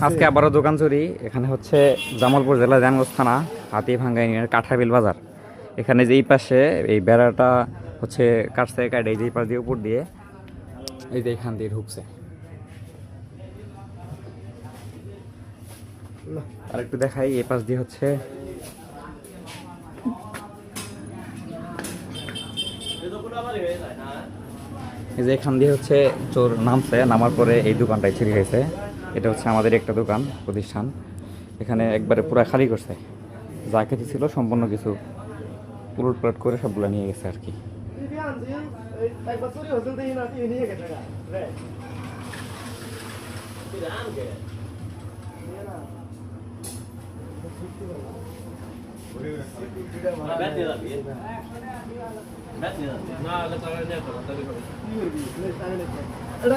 আজকে আবারও দোকান চুরি। এখানে হচ্ছে জামালপুর জেলা জানগোস থানা হাতিভাঙ্গা ইউনিয়নের কাঠাবিল বাজার। এখানে যে এই পাশে এই বেড়াটা হচ্ছে কাটছে কাটে এই যে পাশ দিয়ে উপর দিয়ে এই যে এখান দিয়ে ঢুকছে। আর একটু দেখাই এই পাশ দিয়ে হচ্ছে এই যে এখান দিয়ে হচ্ছে চোর নামছে, নামার পরে এই দোকানটাই চুরি হয়েছে। এটা হচ্ছে আমাদের একটা দোকান প্রতিষ্ঠান, এখানে একবারে পুরো খালি করছে, যা কিছু ছিল সম্পূর্ণ কিছু উলট পালট করে সবগুলো নিয়ে গেছে আর কি। এটা